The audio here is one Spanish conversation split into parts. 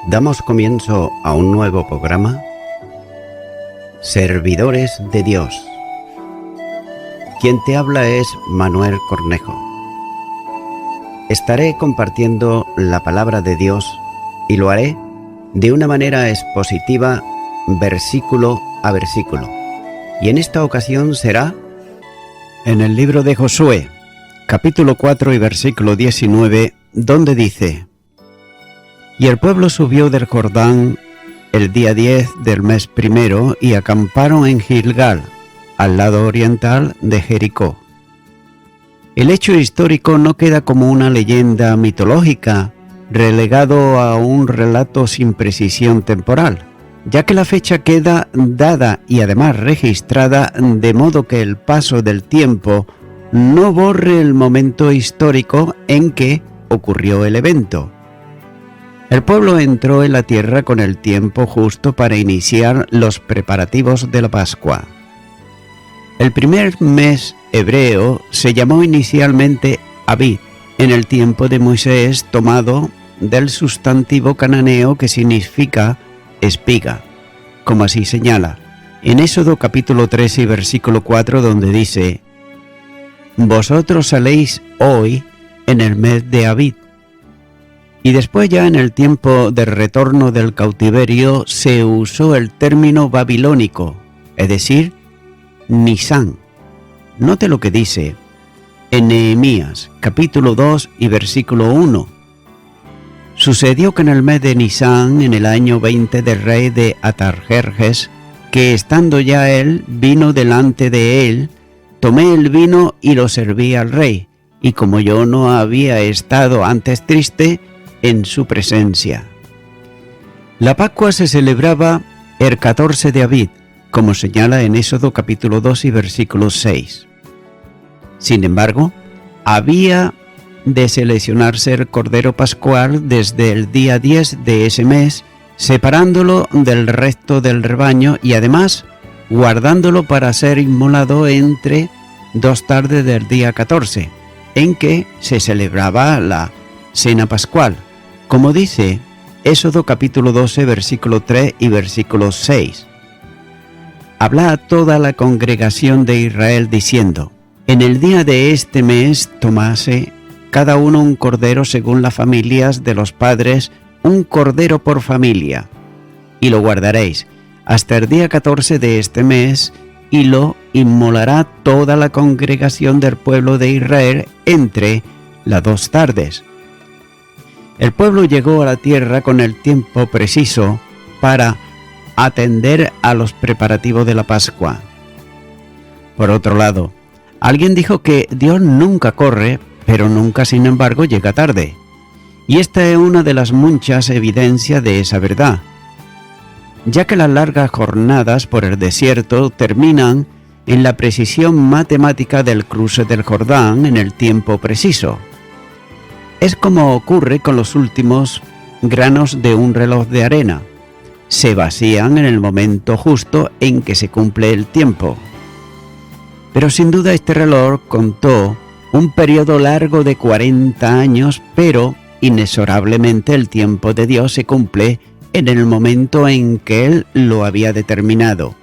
Damos comienzo a un nuevo programa, Servidores de Dios. Quien te habla es Manuel Cornejo. Estaré compartiendo la palabra de Dios y lo haré de una manera expositiva, versículo a versículo. Y en esta ocasión será en el libro de Josué, capítulo 4 y versículo 19, donde dice: Y el pueblo subió del Jordán el día 10 del mes primero y acamparon en Gilgal, al lado oriental de Jericó. El hecho histórico no queda como una leyenda mitológica, relegado a un relato sin precisión temporal, ya que la fecha queda dada y además registrada de modo que el paso del tiempo no borre el momento histórico en que ocurrió el evento. El pueblo entró en la tierra con el tiempo justo para iniciar los preparativos de la Pascua. El primer mes hebreo se llamó inicialmente Abib, en el tiempo de Moisés, tomado del sustantivo cananeo que significa espiga, como así señala en Éxodo capítulo 3 y versículo 4, donde dice: Vosotros saléis hoy en el mes de Abib. Y después, ya en el tiempo del retorno del cautiverio, se usó el término babilónico, es decir, Nisán. Note lo que dice en Nehemías, capítulo 2 y versículo 1. Sucedió que en el mes de Nisán, en el año 20 del rey de Atarjerjes, que estando ya él, vino delante de él, tomé el vino y lo serví al rey, y como yo no había estado antes triste en su presencia. La Pascua se celebraba el 14 de Abib, como señala en Éxodo capítulo 2 y versículo 6. Sin embargo, había de seleccionarse el cordero pascual desde el día 10 de ese mes, separándolo del resto del rebaño y además guardándolo para ser inmolado entre dos tardes del día 14, en que se celebraba la cena pascual, como dice Éxodo capítulo 12, versículo 3 y versículo 6. Habla a toda la congregación de Israel diciendo: En el día de este mes tomase cada uno un cordero según las familias de los padres, un cordero por familia, y lo guardaréis hasta el día 14 de este mes, y lo inmolará toda la congregación del pueblo de Israel entre las dos tardes. El pueblo llegó a la tierra con el tiempo preciso para atender a los preparativos de la Pascua. Por otro lado, alguien dijo que Dios nunca corre, pero nunca, sin embargo, llega tarde. Y esta es una de las muchas evidencias de esa verdad, ya que las largas jornadas por el desierto terminan en la precisión matemática del cruce del Jordán en el tiempo preciso. Es como ocurre con los últimos granos de un reloj de arena. Se vacían en el momento justo en que se cumple el tiempo. Pero sin duda este reloj contó un periodo largo de 40 años, pero inexorablemente el tiempo de Dios se cumple en el momento en que Él lo había determinado.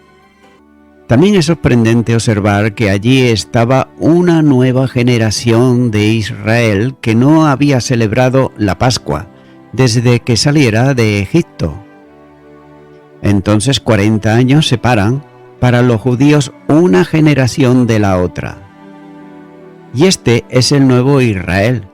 También es sorprendente observar que allí estaba una nueva generación de Israel que no había celebrado la Pascua desde que saliera de Egipto. Entonces 40 años separan para los judíos una generación de la otra. Y este es el nuevo Israel,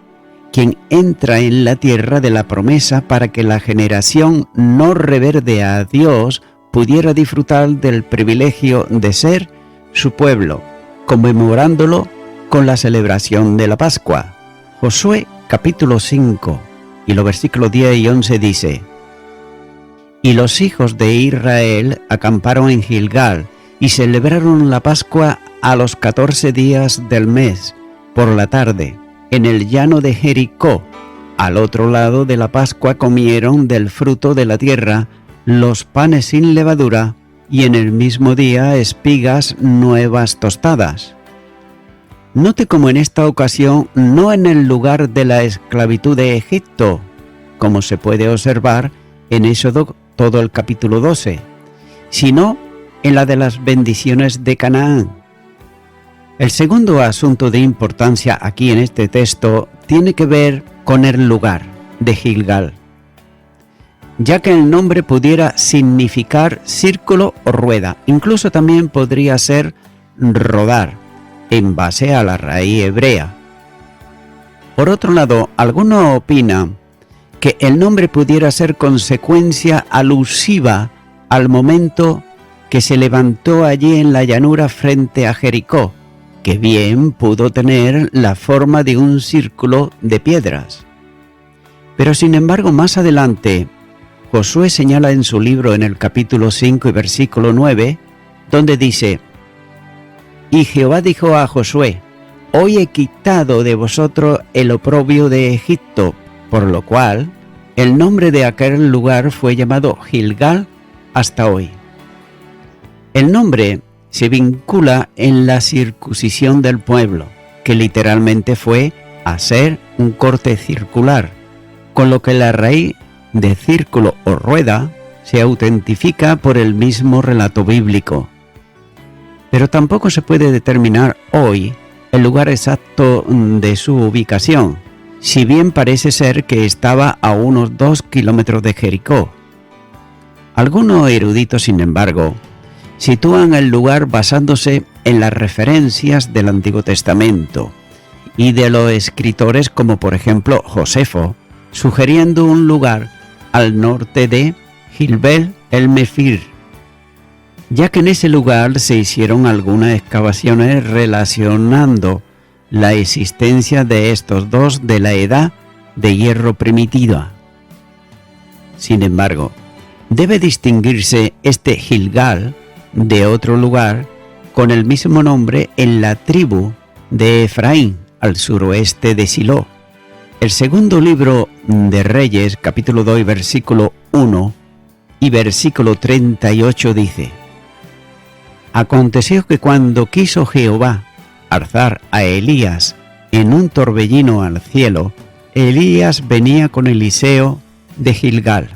quien entra en la tierra de la promesa para que la generación no reverde a Dios pudiera disfrutar del privilegio de ser su pueblo, conmemorándolo con la celebración de la Pascua. Josué capítulo 5 y los versículos 10 y 11 dice: Y los hijos de Israel acamparon en Gilgal y celebraron la Pascua a los 14 días del mes, por la tarde, en el llano de Jericó. Al otro lado de la Pascua comieron del fruto de la tierra los panes sin levadura y en el mismo día espigas nuevas tostadas. Note como en esta ocasión no en el lugar de la esclavitud de Egipto, como se puede observar en Éxodo todo el capítulo 12, sino en la de las bendiciones de Canaán. El segundo asunto de importancia aquí en este texto tiene que ver con el lugar de Gilgal, ya que el nombre pudiera significar círculo o rueda, incluso también podría ser rodar, en base a la raíz hebrea. Por otro lado, alguno opina que el nombre pudiera ser consecuencia alusiva al momento que se levantó allí en la llanura frente a Jericó, que bien pudo tener la forma de un círculo de piedras. Pero sin embargo, más adelante, Josué señala en su libro en el capítulo 5 y versículo 9, donde dice: «Y Jehová dijo a Josué: Hoy he quitado de vosotros el oprobio de Egipto, por lo cual el nombre de aquel lugar fue llamado Gilgal hasta hoy». El nombre se vincula en la circuncisión del pueblo, que literalmente fue hacer un corte circular, con lo que la raíz de círculo o rueda se autentifica por el mismo relato bíblico. Pero tampoco se puede determinar hoy el lugar exacto de su ubicación, si bien parece ser que estaba a unos 2 kilómetros de Jericó. Algunos eruditos, sin embargo, sitúan el lugar basándose en las referencias del Antiguo Testamento y de los escritores como por ejemplo Josefo, sugiriendo un lugar al norte de Gilbel el Mefir, ya que en ese lugar se hicieron algunas excavaciones relacionando la existencia de estos dos de la edad de hierro primitiva. Sin embargo, debe distinguirse este Gilgal de otro lugar con el mismo nombre en la tribu de Efraín, al suroeste de Silo. El segundo libro de Reyes, capítulo 2, versículo 1 y versículo 38 dice: Aconteció que cuando quiso Jehová alzar a Elías en un torbellino al cielo, Elías venía con Eliseo de Gilgal.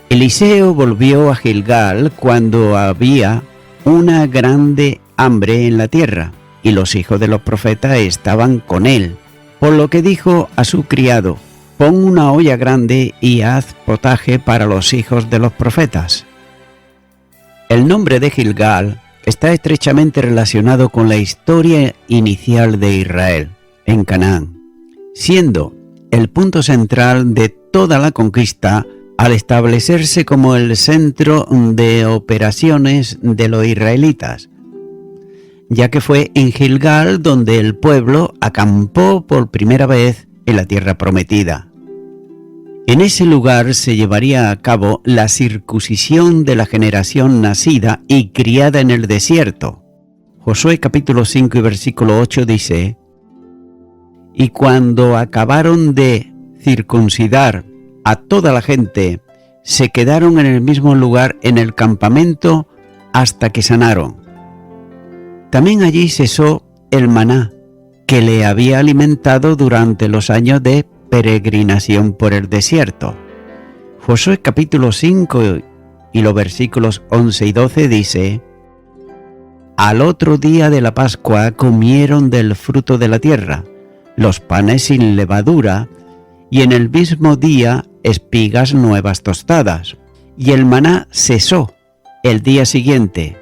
Eliseo volvió a Gilgal cuando había una grande hambre en la tierra, y los hijos de los profetas estaban con él, por lo que dijo a su criado: pon una olla grande y haz potaje para los hijos de los profetas. El nombre de Gilgal está estrechamente relacionado con la historia inicial de Israel en Canaán, siendo el punto central de toda la conquista al establecerse como el centro de operaciones de los israelitas, ya que fue en Gilgal donde el pueblo acampó por primera vez en la tierra prometida. En ese lugar se llevaría a cabo la circuncisión de la generación nacida y criada en el desierto. Josué capítulo 5 y versículo 8 dice: Y cuando acabaron de circuncidar a toda la gente, se quedaron en el mismo lugar en el campamento hasta que sanaron. También allí cesó el maná, que le había alimentado durante los años de peregrinación por el desierto. Josué capítulo 5 y los versículos 11 y 12 dice: Al otro día de la Pascua comieron del fruto de la tierra, los panes sin levadura, y en el mismo día espigas nuevas tostadas. Y el maná cesó el día siguiente,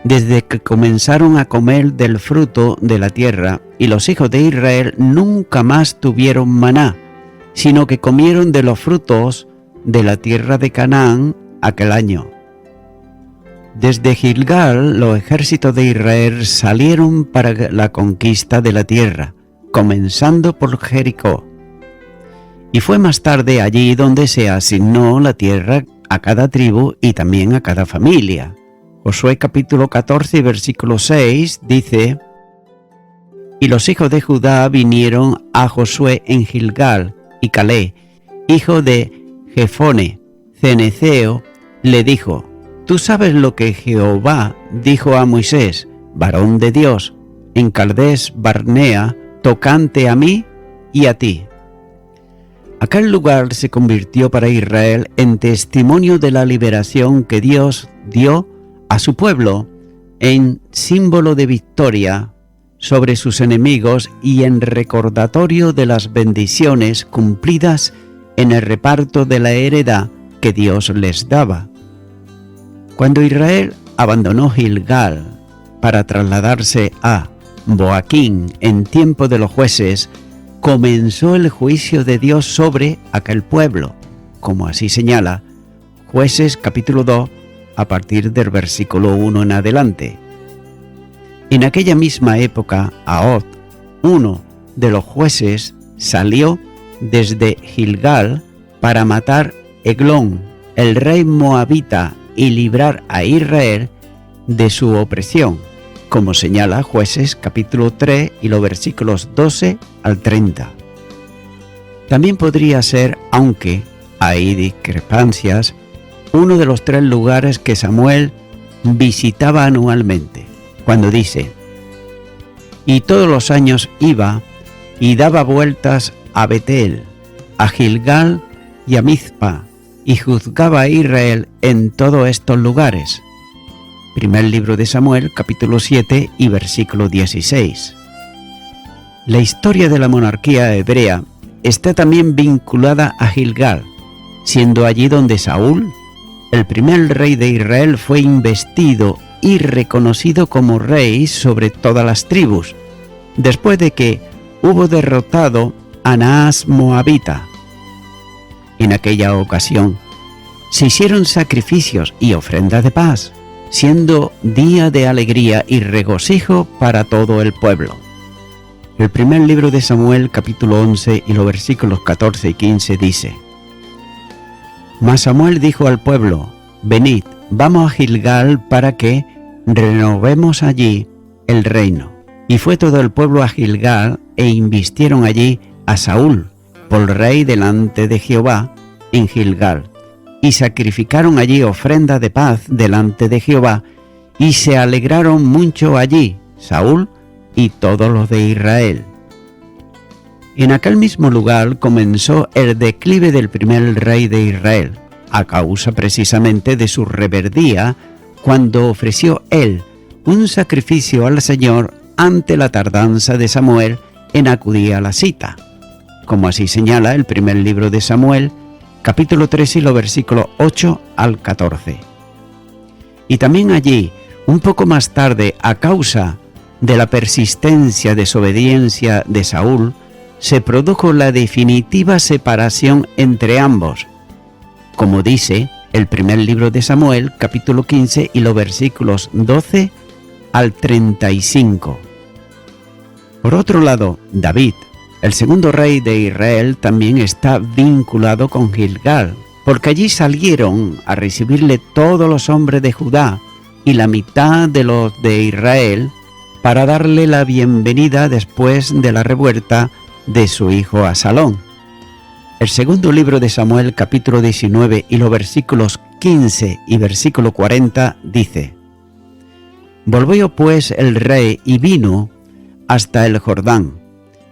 desde que comenzaron a comer del fruto de la tierra, y los hijos de Israel nunca más tuvieron maná, sino que comieron de los frutos de la tierra de Canaán aquel año. Desde Gilgal, los ejércitos de Israel salieron para la conquista de la tierra, comenzando por Jericó. Y fue más tarde allí donde se asignó la tierra a cada tribu y también a cada familia. Josué capítulo 14 versículo 6 dice: Y los hijos de Judá vinieron a Josué en Gilgal, y Caleb, hijo de Jefone, ceneceo, le dijo: Tú sabes lo que Jehová dijo a Moisés, varón de Dios, en Cades Barnea, tocante a mí y a ti. Aquel lugar se convirtió para Israel en testimonio de la liberación que Dios dio a su pueblo, en símbolo de victoria sobre sus enemigos y en recordatorio de las bendiciones cumplidas en el reparto de la heredad que Dios les daba. Cuando Israel abandonó Gilgal para trasladarse a Boaquín en tiempo de los jueces, comenzó el juicio de Dios sobre aquel pueblo, como así señala Jueces capítulo 2 a partir del versículo 1 en adelante. En aquella misma época, Ahod, uno de los jueces, salió desde Gilgal para matar Eglón, el rey moabita, y librar a Israel de su opresión, como señala Jueces capítulo 3 y los versículos 12 al 30. También podría ser, aunque hay discrepancias, uno de los 3 lugares que Samuel visitaba anualmente, cuando dice: y todos los años iba y daba vueltas a Betel, a Gilgal y a Mizpa, y juzgaba a Israel en todos estos lugares. Primer libro de Samuel, capítulo 7 y versículo 16. La historia de la monarquía hebrea está también vinculada a Gilgal, siendo allí donde Saúl, el primer rey de Israel, fue investido y reconocido como rey sobre todas las tribus, después de que hubo derrotado a Naas moabita. En aquella ocasión se hicieron sacrificios y ofrendas de paz, siendo día de alegría y regocijo para todo el pueblo. El primer libro de Samuel, capítulo 11 y los versículos 14 y 15 dice: Mas Samuel dijo al pueblo: venid, vamos a Gilgal para que renovemos allí el reino. Y fue todo el pueblo a Gilgal e invistieron allí a Saúl por rey delante de Jehová en Gilgal, y sacrificaron allí ofrenda de paz delante de Jehová, y se alegraron mucho allí Saúl y todos los de Israel. En aquel mismo lugar comenzó el declive del primer rey de Israel, a causa precisamente de su rebeldía, cuando ofreció él un sacrificio al Señor ante la tardanza de Samuel en acudir a la cita, como así señala el primer libro de Samuel, capítulo 3 y los versículos 8 al 14. Y también allí, un poco más tarde, a causa de la persistencia desobediencia de Saúl, se produjo la definitiva separación entre ambos, como dice el primer libro de Samuel, capítulo 15 y los versículos 12 al 35. Por otro lado, David, el segundo rey de Israel, también está vinculado con Gilgal, porque allí salieron a recibirle todos los hombres de Judá y la mitad de los de Israel, para darle la bienvenida después de la revuelta de su hijo Absalón. El segundo libro de Samuel, capítulo 19 y los versículos 15 y versículo 40 dice: Volvió pues el rey y vino hasta el Jordán,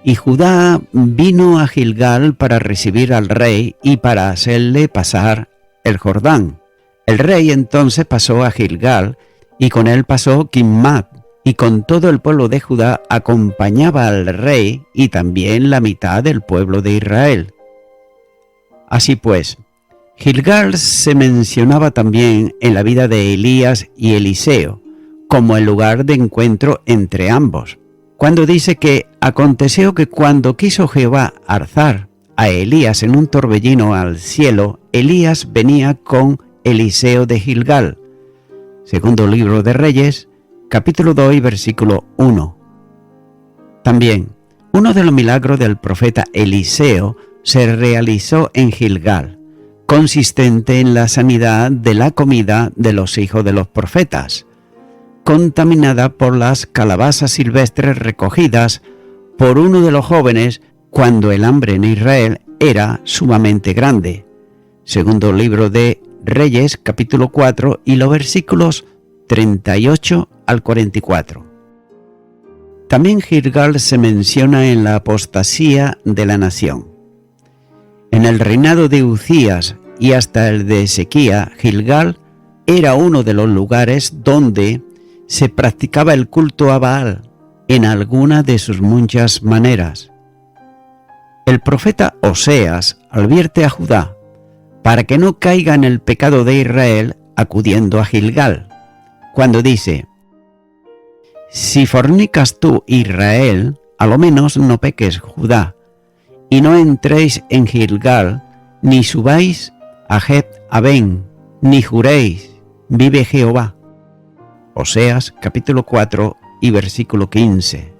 y Judá vino a Gilgal para recibir al rey y para hacerle pasar el Jordán. El rey entonces pasó a Gilgal, y con él pasó Quimmat, y con todo el pueblo de Judá acompañaba al rey y también la mitad del pueblo de Israel. Así pues, Gilgal se mencionaba también en la vida de Elías y Eliseo, como el lugar de encuentro entre ambos, cuando dice que aconteció que cuando quiso Jehová alzar a Elías en un torbellino al cielo, Elías venía con Eliseo de Gilgal. Segundo libro de Reyes, capítulo 2 y versículo 1. También, uno de los milagros del profeta Eliseo se realizó en Gilgal, consistente en la sanidad de la comida de los hijos de los profetas, contaminada por las calabazas silvestres recogidas por uno de los jóvenes cuando el hambre en Israel era sumamente grande. Segundo libro de Reyes, capítulo 4 y los versículos 38 al 44. También Gilgal se menciona en la apostasía de la nación. En el reinado de Uzías y hasta el de Ezequías, Gilgal era uno de los lugares donde se practicaba el culto a Baal en alguna de sus muchas maneras. El profeta Oseas advierte a Judá para que no caiga en el pecado de Israel acudiendo a Gilgal, cuando dice: si fornicas tú, Israel, a lo menos no peques, Judá, y no entréis en Gilgal, ni subáis a Bet-Aven, ni juréis, vive Jehová. Oseas capítulo 4 y versículo 15.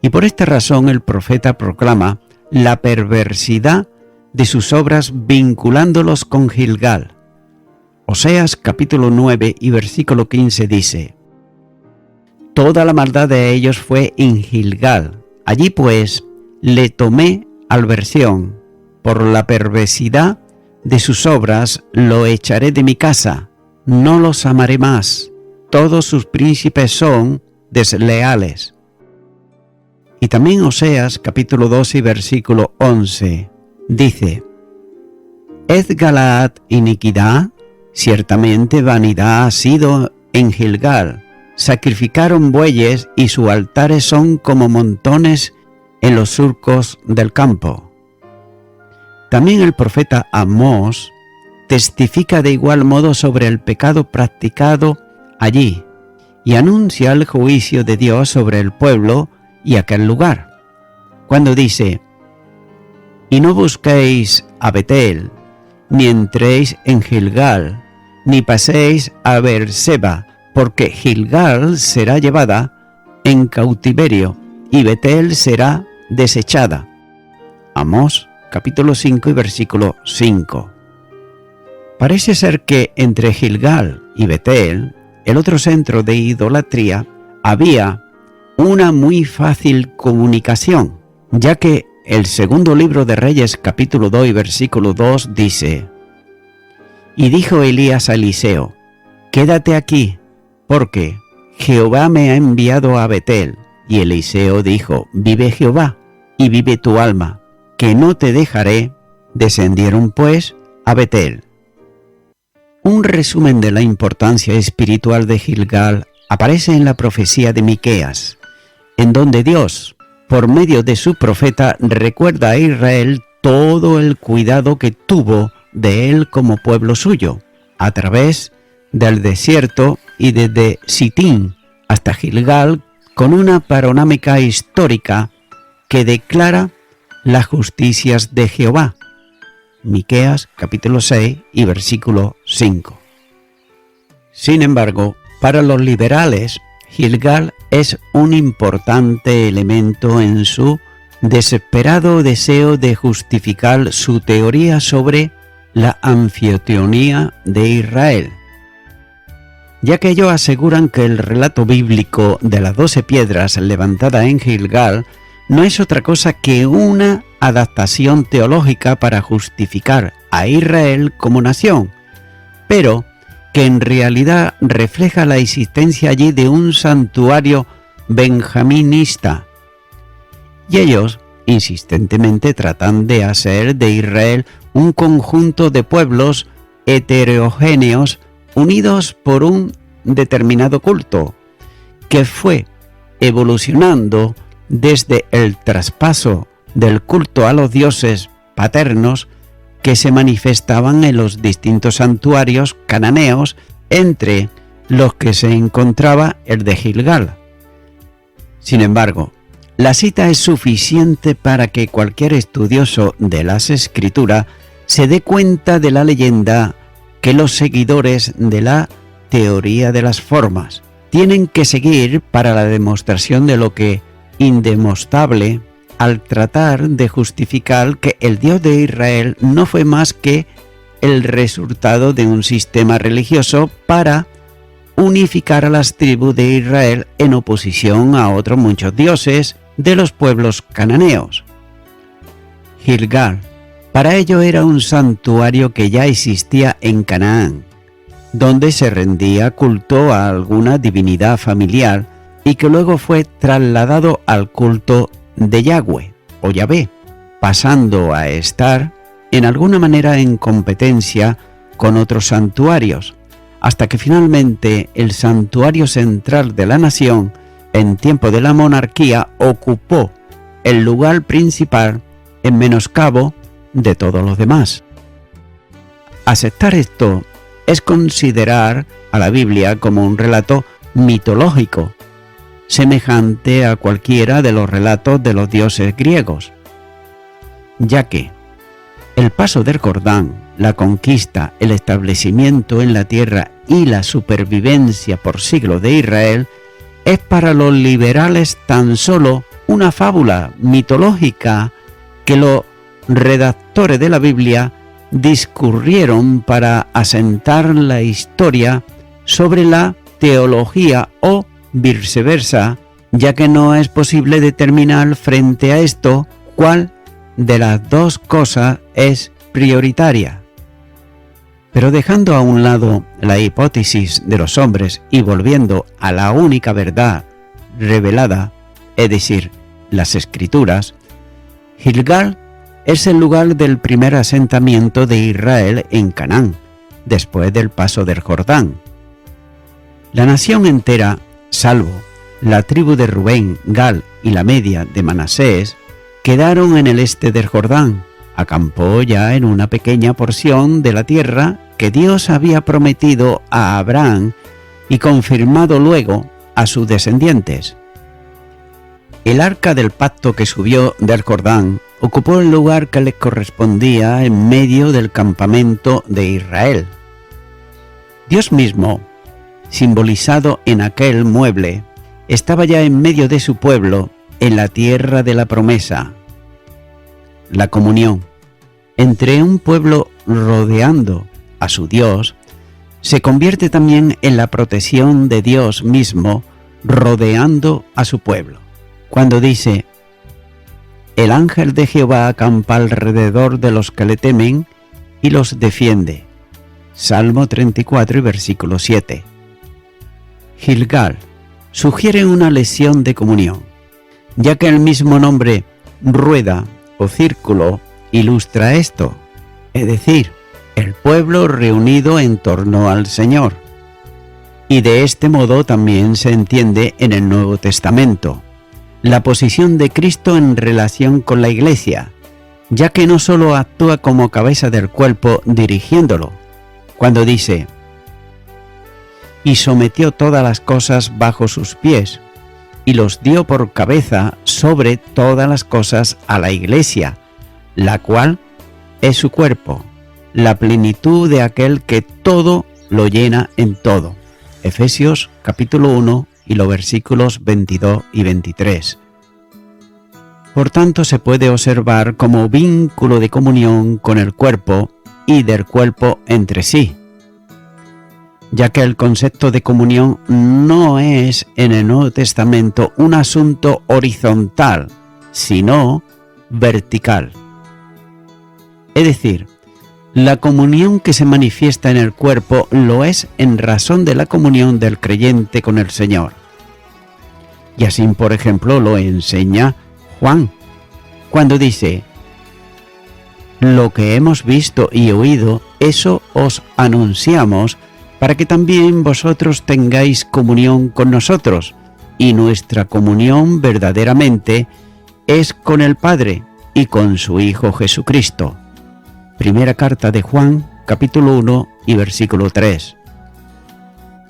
Y por esta razón el profeta proclama la perversidad de sus obras vinculándolos con Gilgal. Oseas capítulo 9 y versículo 15 dice: toda la maldad de ellos fue en Gilgal, allí pues le tomé aversión, por la perversidad de sus obras lo echaré de mi casa, no los amaré más, todos sus príncipes son desleales. Y también Oseas capítulo 12 y versículo 11 dice: ¿es Galaad iniquidad? Ciertamente vanidad ha sido en Gilgal, sacrificaron bueyes y sus altares son como montones en los surcos del campo. También el profeta Amós testifica de igual modo sobre el pecado practicado allí y anuncia el juicio de Dios sobre el pueblo y aquel lugar, cuando dice: y no busquéis a Betel, ni entréis en Gilgal, ni paséis a Beerseba, porque Gilgal será llevada en cautiverio y Betel será desechada. Amós capítulo 5 y versículo 5. Parece ser que entre Gilgal y Betel, el otro centro de idolatría, había una muy fácil comunicación, ya que el segundo libro de Reyes capítulo 2 y versículo 2 dice: y dijo Elías a Eliseo: quédate aquí, porque Jehová me ha enviado a Betel. Y Eliseo dijo: vive Jehová, y vive tu alma, que no te dejaré. Descendieron pues a Betel. Un resumen de la importancia espiritual de Gilgal aparece en la profecía de Miqueas, en donde Dios, por medio de su profeta, recuerda a Israel todo el cuidado que tuvo de él como pueblo suyo, a través del desierto y desde Sitín hasta Gilgal, con una panorámica histórica que declara las justicias de Jehová. Miqueas capítulo 6 y versículo 5. Sin embargo, para los liberales, Gilgal es un importante elemento en su desesperado deseo de justificar su teoría sobre la anfitrionía de Israel, ya que ellos aseguran que el relato bíblico de las 12 piedras levantadas en Gilgal no es otra cosa que una adaptación teológica para justificar a Israel como nación, pero que en realidad refleja la existencia allí de un santuario benjaminista. Y ellos insistentemente tratan de hacer de Israel un conjunto de pueblos heterogéneos unidos por un determinado culto, que fue evolucionando desde el traspaso del culto a los dioses paternos que se manifestaban en los distintos santuarios cananeos, entre los que se encontraba el de Gilgal. Sin embargo, la cita es suficiente para que cualquier estudioso de las Escrituras se dé cuenta de la leyenda que los seguidores de la teoría de las formas tienen que seguir para la demostración de lo que indemostrable, al tratar de justificar que el Dios de Israel no fue más que el resultado de un sistema religioso para unificar a las tribus de Israel en oposición a otros muchos dioses de los pueblos cananeos. Gilgal, para ello, era un santuario que ya existía en Canaán, donde se rendía culto a alguna divinidad familiar y que luego fue trasladado al culto de Yahweh o Yahvé, pasando a estar en alguna manera en competencia con otros santuarios, hasta que finalmente el santuario central de la nación, en tiempo de la monarquía, ocupó el lugar principal en menoscabo de todos los demás. Aceptar esto es considerar a la Biblia como un relato mitológico, semejante a cualquiera de los relatos de los dioses griegos, ya que el paso del Jordán, la conquista, el establecimiento en la tierra y la supervivencia por siglos de Israel es para los liberales tan solo una fábula mitológica que los redactores de la Biblia discurrieron para asentar la historia sobre la teología o viceversa, ya que no es posible determinar frente a esto cuál de las dos cosas es prioritaria. Pero dejando a un lado la hipótesis de los hombres y volviendo a la única verdad revelada, es decir, las Escrituras, Gilgal es el lugar del primer asentamiento de Israel en Canaán, después del paso del Jordán. La nación entera, salvo la tribu de Rubén, Gad y la media de Manasés, quedaron en el este del Jordán, acampó ya en una pequeña porción de la tierra que Dios había prometido a Abraham y confirmado luego a sus descendientes. El arca del pacto que subió del Jordán ocupó el lugar que le correspondía en medio del campamento de Israel. Dios mismo, simbolizado en aquel mueble, estaba ya en medio de su pueblo en la tierra de la promesa. La comunión entre un pueblo rodeando a su Dios se convierte también en la protección de Dios mismo rodeando a su pueblo. Cuando dice: el ángel de Jehová acampa alrededor de los que le temen y los defiende. Salmo 34 y versículo 7. Gilgal sugiere una lección de comunión, ya que el mismo nombre rueda o círculo ilustra esto, es decir, el pueblo reunido en torno al Señor. Y de este modo también se entiende en el Nuevo Testamento la posición de Cristo en relación con la Iglesia, ya que no solo actúa como cabeza del cuerpo dirigiéndolo, cuando dice: y sometió todas las cosas bajo sus pies, y los dio por cabeza sobre todas las cosas a la Iglesia, la cual es su cuerpo, la plenitud de aquel que todo lo llena en todo. Efesios capítulo 1 y los versículos 22 y 23. Por tanto, se puede observar como vínculo de comunión con el cuerpo y del cuerpo entre sí, ya que el concepto de comunión no es en el Nuevo Testamento un asunto horizontal, sino vertical. Es decir, la comunión que se manifiesta en el cuerpo lo es en razón de la comunión del creyente con el Señor. Y así, por ejemplo, lo enseña Juan, cuando dice: lo que hemos visto y oído, eso os anunciamos, para que también vosotros tengáis comunión con nosotros, y nuestra comunión verdaderamente es con el Padre y con su Hijo Jesucristo. Primera carta de Juan, capítulo 1 y versículo 3.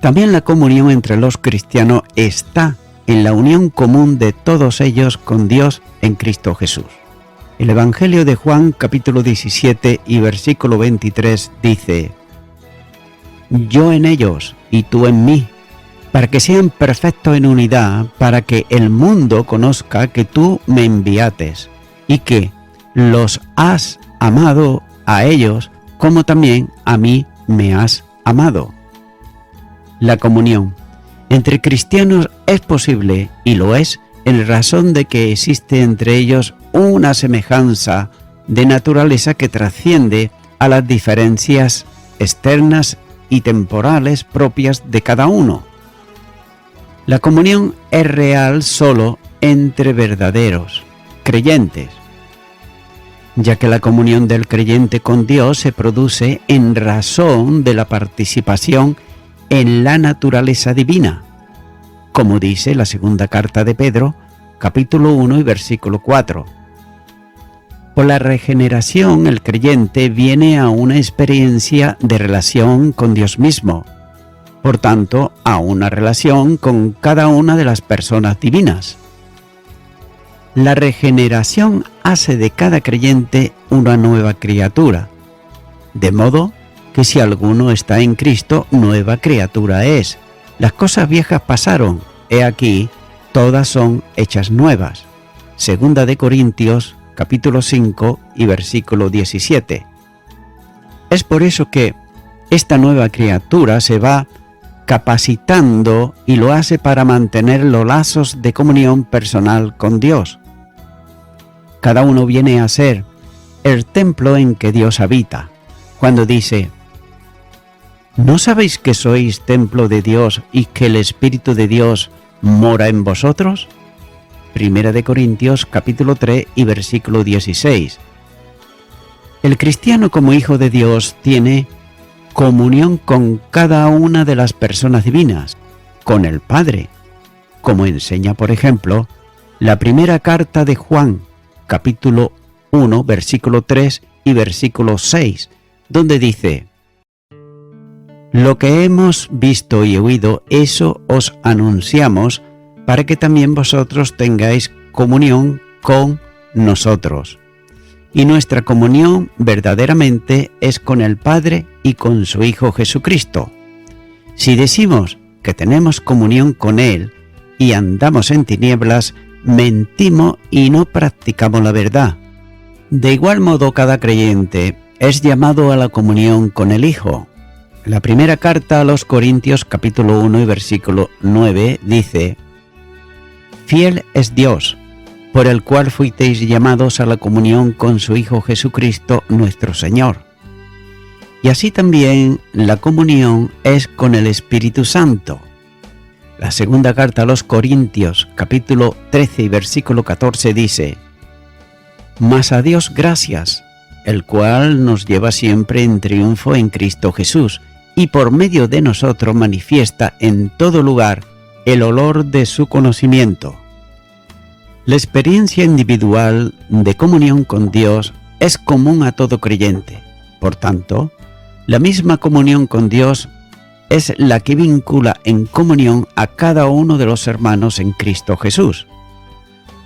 También la comunión entre los cristianos está en la unión común de todos ellos con Dios en Cristo Jesús. El Evangelio de Juan, capítulo 17 y versículo 23 dice: yo en ellos y tú en mí, para que sean perfectos en unidad, para que el mundo conozca que tú me enviates y que los has amado a ellos como también a mí me has amado. La comunión entre cristianos es posible y lo es en razón de que existe entre ellos una semejanza de naturaleza que trasciende a las diferencias externas y temporales propias de cada uno. La comunión es real solo entre verdaderos creyentes. ya que la comunión del creyente con Dios se produce en razón de la participación en la naturaleza divina, como dice la segunda carta de Pedro, capítulo 1 y versículo 4. Por la regeneración, el creyente viene a una experiencia de relación con Dios mismo, por tanto, a una relación con cada una de las personas divinas. La regeneración hace de cada creyente una nueva criatura, de modo que si alguno está en Cristo, nueva criatura es. Las cosas viejas pasaron, he aquí, todas son hechas nuevas. Segunda de Corintios, capítulo 5 y versículo 17. Es por eso que esta nueva criatura se va capacitando y lo hace para mantener los lazos de comunión personal con Dios. Cada uno viene a ser el templo en que Dios habita. Cuando dice: ¿no sabéis que sois templo de Dios y que el Espíritu de Dios mora en vosotros? Primera de Corintios capítulo 3 y versículo 16. El cristiano como hijo de Dios tiene comunión con cada una de las personas divinas, con el Padre, como enseña, por ejemplo, la primera carta de Juan, capítulo 1, versículo 3 y versículo 6, donde dice: lo que hemos visto y oído, eso os anunciamos, para que también vosotros tengáis comunión con nosotros. Y nuestra comunión verdaderamente es con el Padre y con su Hijo Jesucristo. Si decimos que tenemos comunión con Él y andamos en tinieblas, mentimos y no practicamos la verdad. De igual modo, cada creyente es llamado a la comunión con el Hijo. La primera carta a los Corintios capítulo 1 y versículo 9 dice: fiel es Dios, por el cual fuisteis llamados a la comunión con su Hijo Jesucristo nuestro Señor. Y así también la comunión es con el Espíritu Santo. La segunda carta a los Corintios capítulo 13 y versículo 14 dice: mas a Dios gracias, el cual nos lleva siempre en triunfo en Cristo Jesús, y por medio de nosotros manifiesta en todo lugar el olor de su conocimiento. La experiencia individual de comunión con Dios es común a todo creyente. Por tanto, la misma comunión con Dios es la que vincula en comunión a cada uno de los hermanos en Cristo Jesús,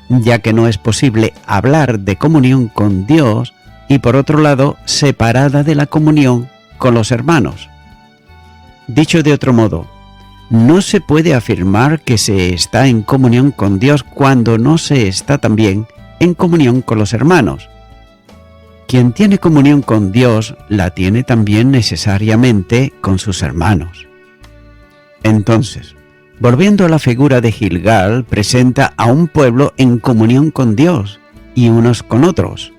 ya que no es posible hablar de comunión con Dios y por otro lado separada de la comunión con los hermanos. Dicho de otro modo, no se puede afirmar que se está en comunión con Dios cuando no se está también en comunión con los hermanos. Quien tiene comunión con Dios la tiene también necesariamente con sus hermanos. Entonces, volviendo a la figura de Gilgal, presenta a un pueblo en comunión con Dios y unos con otros.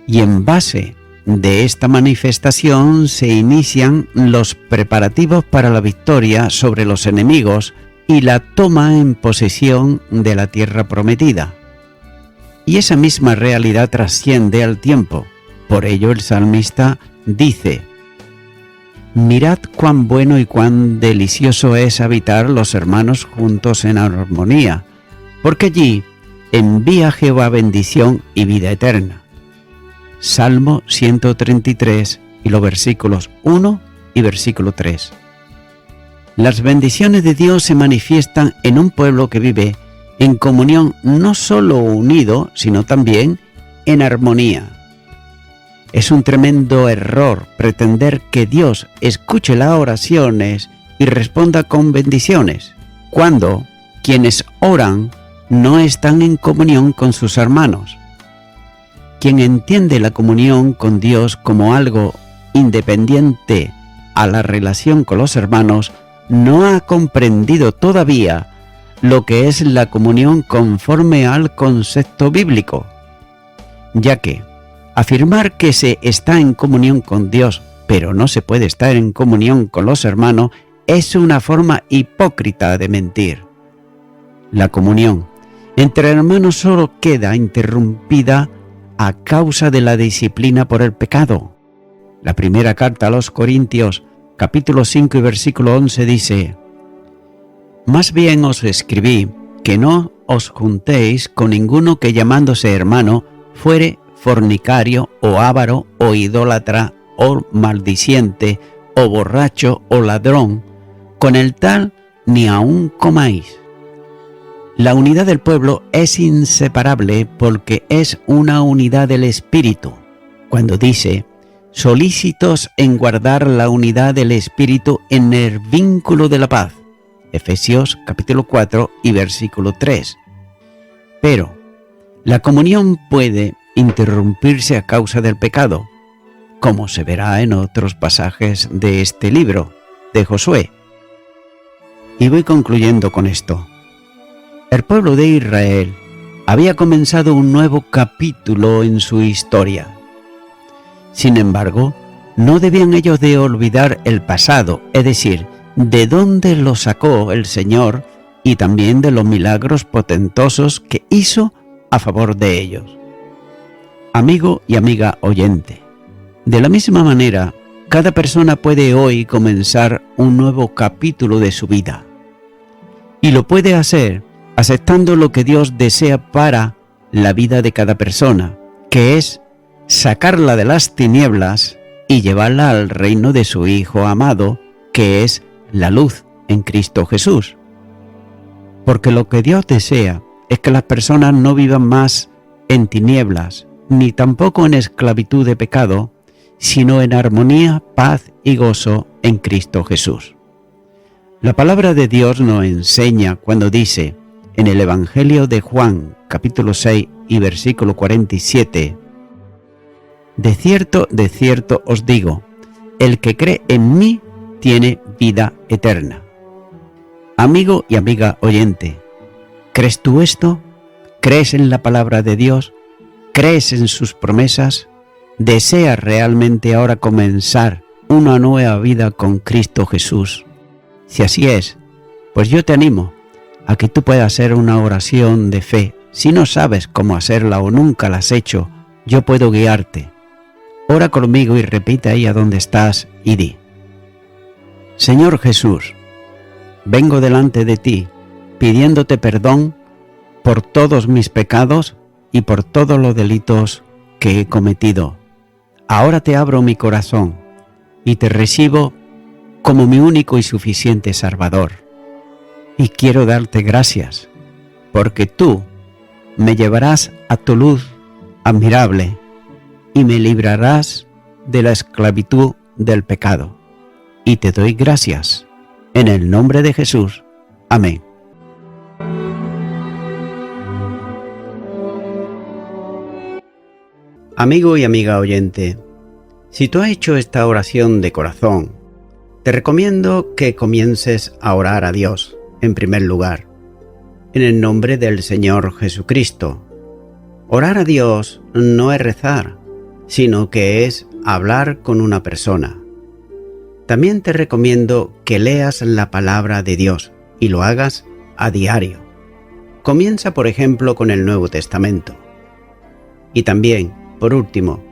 Y en base de esta manifestación se inician los preparativos para la victoria sobre los enemigos y la toma en posesión de la tierra prometida. Y esa misma realidad trasciende al tiempo. Por ello el salmista dice: mirad cuán bueno y cuán delicioso es habitar los hermanos juntos en armonía, porque allí envía Jehová bendición y vida eterna. Salmo 133 y los versículos 1 y versículo 3. Las bendiciones de Dios se manifiestan en un pueblo que vive en comunión no solo unido, sino también en armonía. Es un tremendo error pretender que Dios escuche las oraciones y responda con bendiciones, cuando quienes oran no están en comunión con sus hermanos. Quien entiende la comunión con Dios como algo independiente a la relación con los hermanos, no ha comprendido todavía lo que es la comunión conforme al concepto bíblico, ya que afirmar que se está en comunión con Dios, pero no se puede estar en comunión con los hermanos, es una forma hipócrita de mentir. La comunión entre hermanos solo queda interrumpida a causa de la disciplina por el pecado. La primera carta a los Corintios, capítulo 5 y versículo 11 dice: Más bien os escribí que no os juntéis con ninguno que llamándose hermano fuere fornicario o avaro o idólatra o maldiciente o borracho o ladrón, con el tal ni aun comáis. La unidad del pueblo es inseparable porque es una unidad del Espíritu. Cuando dice: solícitos en guardar la unidad del Espíritu en el vínculo de la paz. Efesios capítulo 4 y versículo 3. Pero la comunión puede interrumpirse a causa del pecado, como se verá en otros pasajes de este libro, de Josué. Y voy concluyendo con esto. El pueblo de Israel había comenzado un nuevo capítulo en su historia. Sin embargo, no debían ellos de olvidar el pasado, es decir, de dónde lo sacó el Señor y también de los milagros potentosos que hizo a favor de ellos. Amigo y amiga oyente, de la misma manera, cada persona puede hoy comenzar un nuevo capítulo de su vida. Y lo puede hacer aceptando lo que Dios desea para la vida de cada persona, que es sacarla de las tinieblas y llevarla al reino de su Hijo amado, que es la luz en Cristo Jesús. Porque lo que Dios desea es que las personas no vivan más en tinieblas, ni tampoco en esclavitud de pecado, sino en armonía, paz y gozo en Cristo Jesús. La palabra de Dios nos enseña cuando dice en el Evangelio de Juan, capítulo 6 y versículo 47, de cierto os digo, el que cree en mí tiene vida eterna. Amigo y amiga oyente, ¿crees tú esto? ¿Crees en la palabra de Dios? ¿Crees en sus promesas? ¿Deseas realmente ahora comenzar una nueva vida con Cristo Jesús? Si así es, pues yo te animo a que tú puedas hacer una oración de fe. Si no sabes cómo hacerla o nunca la has hecho, yo puedo guiarte. Ora conmigo y repite ahí a donde estás y di: Señor Jesús, vengo delante de ti pidiéndote perdón por todos mis pecados y por todos los delitos que he cometido. Ahora te abro mi corazón y te recibo como mi único y suficiente Salvador. Y quiero darte gracias, porque tú me llevarás a tu luz admirable y me librarás de la esclavitud del pecado. Y te doy gracias, en el nombre de Jesús. Amén. Amigo y amiga oyente, si tú has hecho esta oración de corazón, te recomiendo que comiences a orar a Dios, en primer lugar, en el nombre del Señor Jesucristo. Orar a Dios no es rezar, sino que es hablar con una persona. También te recomiendo que leas la palabra de Dios y lo hagas a diario. Comienza, por ejemplo, con el Nuevo Testamento. Y también, por último,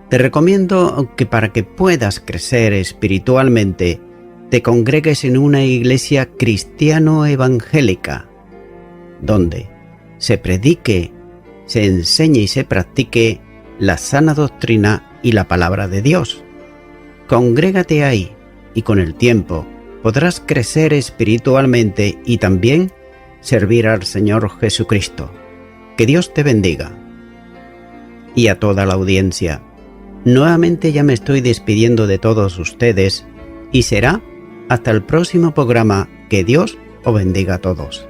te recomiendo que para que puedas crecer espiritualmente, te congregues en una iglesia cristiano-evangélica, donde se predique, se enseñe y se practique la sana doctrina y la palabra de Dios. Congrégate ahí y con el tiempo podrás crecer espiritualmente y también servir al Señor Jesucristo. Que Dios te bendiga. Y a toda la audiencia, nuevamente ya me estoy despidiendo de todos ustedes y será hasta el próximo programa. Que Dios os bendiga a todos.